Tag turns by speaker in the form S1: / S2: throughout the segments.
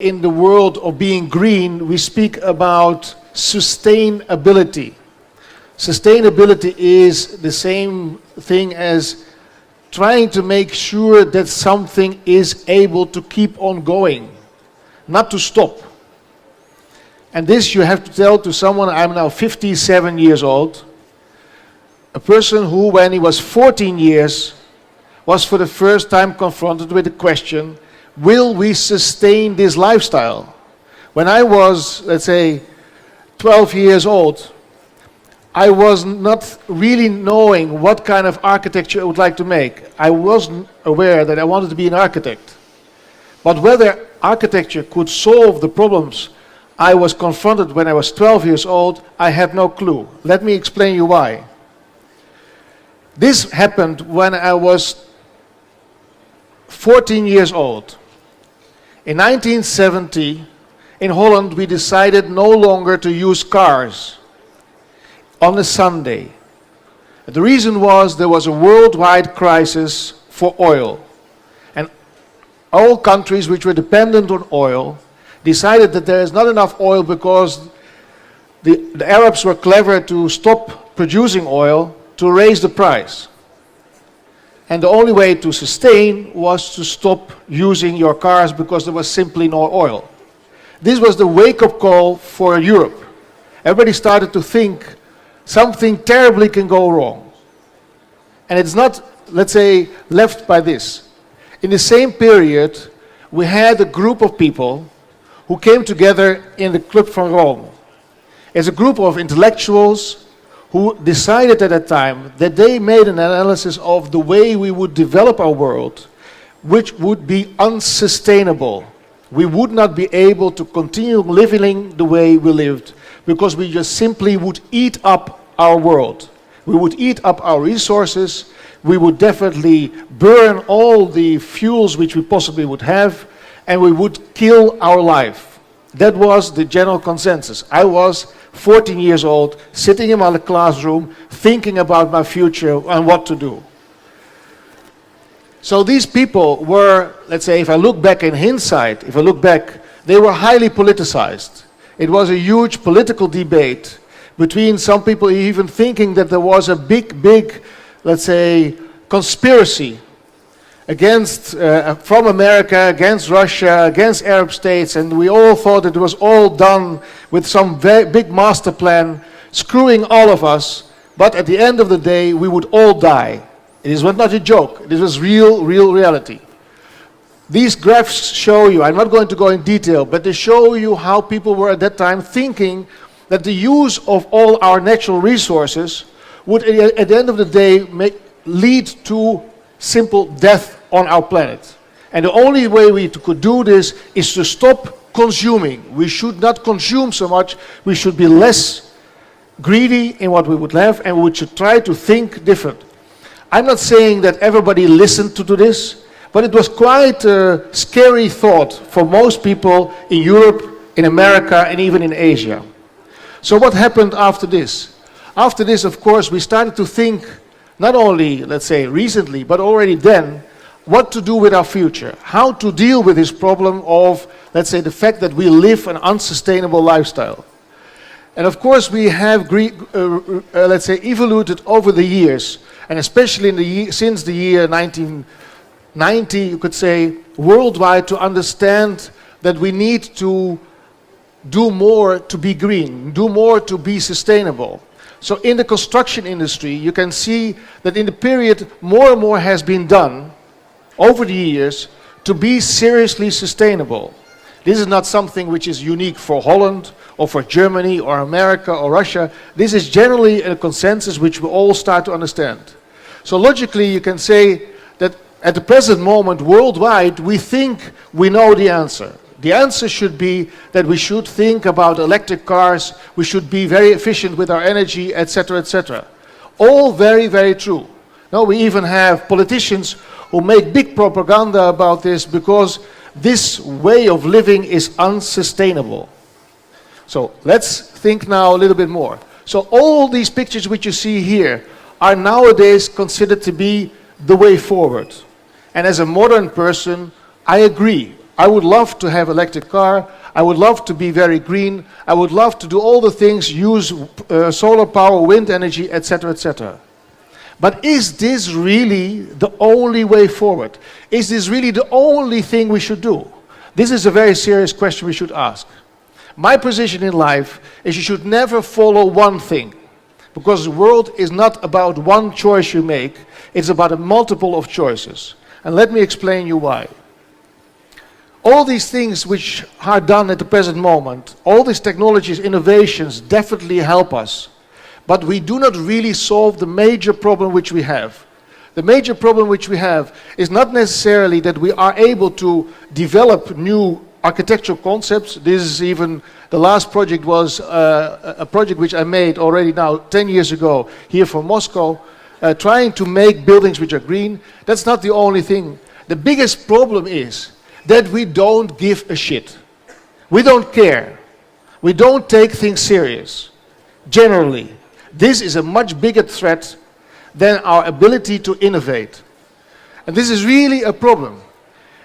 S1: In the world of being green, we speak about sustainability. Sustainability is the same thing as trying to make sure that something is able to keep on going, not to stop. And this you have to tell to someone. I'm now 57 years old. A person who, when he was 14 years, was for the first time confronted with the question, will we sustain this lifestyle? When I was, let's say, 12 years old, I was not really knowing what kind of architecture I would like to make. I wasn't aware that I wanted to be an architect. But whether architecture could solve the problems I was confronted when I was 12 years old, I had no clue. Let me explain you why. This happened when I was 14 years old. In 1970, in Holland, we decided no longer to use cars on a Sunday. The reason was there was a worldwide crisis for oil. And all countries which were dependent on oil decided that there is not enough oil because the Arabs were clever to stop producing oil to raise the price. And the only way to sustain was to stop using your cars because there was simply no oil. This was the wake-up call for Europe. Everybody started to think something terribly can go wrong. And it's not, let's say, left by this. In the same period, we had a group of people who came together in the Club van Rome. It's a group of intellectuals who decided at that time that they made an analysis of the way we would develop our world, which would be unsustainable. We would not be able to continue living the way we lived because we just simply would eat up our world. We would eat up our resources. We would definitely burn all the fuels which we possibly would have, and we would kill our life. That was the general consensus. I was 14 years old, sitting in my classroom, thinking about my future and what to do. So these people were, let's say, if I look back in hindsight, they were highly politicized. It was a huge political debate between some people even thinking that there was a big, let's say, conspiracy against, from America, against Russia, against Arab states, and we all thought it was all done with some very big master plan, screwing all of us, but at the end of the day, we would all die. It was not a joke, this was real reality. These graphs show you, I'm not going to go in detail, but they show you how people were at that time thinking that the use of all our natural resources would, at the end of the day, lead to simple death on our planet. And the only way we could do this is to stop consuming. We should not consume so much. We should be less greedy in what we would have, and we should try to think different. I'm not saying that everybody listened to this, but it was quite a scary thought for most people in Europe, in America, and even in Asia. So what happened after this? After this, of course, we started to think not only, let's say, recently, but already then, what to do with our future, how to deal with this problem of, let's say, the fact that we live an unsustainable lifestyle. And of course, we have, let's say, evolved over the years, and especially in since the year 1990, you could say, worldwide, to understand that we need to do more to be green, do more to be sustainable. So in the construction industry, you can see that in the period more and more has been done over the years to be seriously sustainable. This is not something which is unique for Holland or for Germany or America or Russia. This is generally a consensus which we all start to understand. So logically you can say that at the present moment worldwide we think we know the answer. The answer should be that we should think about electric cars, we should be very efficient with our energy, etc., etc. All very true. Now we even have politicians who make big propaganda about this because this way of living is unsustainable. So let's think now a little bit more. So all these pictures which you see here are nowadays considered to be the way forward. And as a modern person, I agree. I would love to have electric car, I would love to be very green, I would love to do all the things, use solar power, wind energy, etc., etc. But is this really the only way forward? Is this really the only thing we should do? This is a very serious question we should ask. My position in life is you should never follow one thing, because the world is not about one choice you make, it's about a multiple of choices. And let me explain you why. All these things which are done at the present moment, all these technologies, innovations definitely help us. But we do not really solve the major problem which we have. The major problem which we have is not necessarily that we are able to develop new architectural concepts. This is even, the last project was a project which I made already now 10 years ago here from Moscow, trying to make buildings which are green. That's not the only thing. The biggest problem is that we don't give a shit. We don't care. We don't take things serious. Generally, this is a much bigger threat than our ability to innovate. And this is really a problem.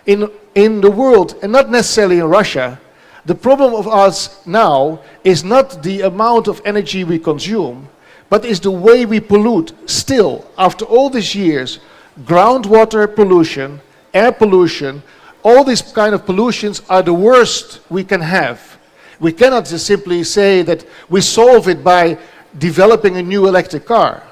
S1: In the world, and not necessarily in Russia, the problem of us now is not the amount of energy we consume, but is the way we pollute. Still, after all these years, groundwater pollution, air pollution, all these kind of pollutions are the worst we can have. We cannot just simply say that we solve it by developing a new electric car.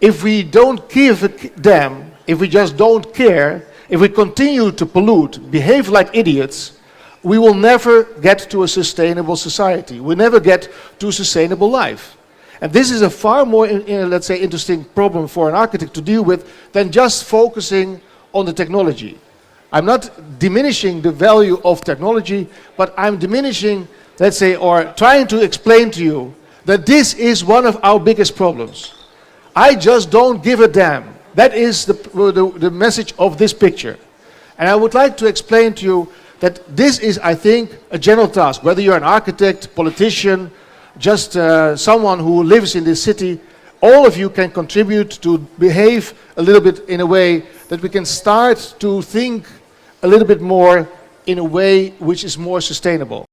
S1: If we don't give a damn, if we just don't care, if we continue to pollute, behave like idiots, we will never get to a sustainable society. We'll never get to a sustainable life. And this is a far more, let's say, interesting problem for an architect to deal with than just focusing on the technology. I'm not diminishing the value of technology, but I'm diminishing, let's say, or trying to explain to you that this is one of our biggest problems. I just don't give a damn. That is the message of this picture. And I would like to explain to you that this is, I think, a general task. Whether you're an architect, politician, just someone who lives in this city, all of you can contribute to behave a little bit in a way that we can start to think a little bit more in a way which is more sustainable.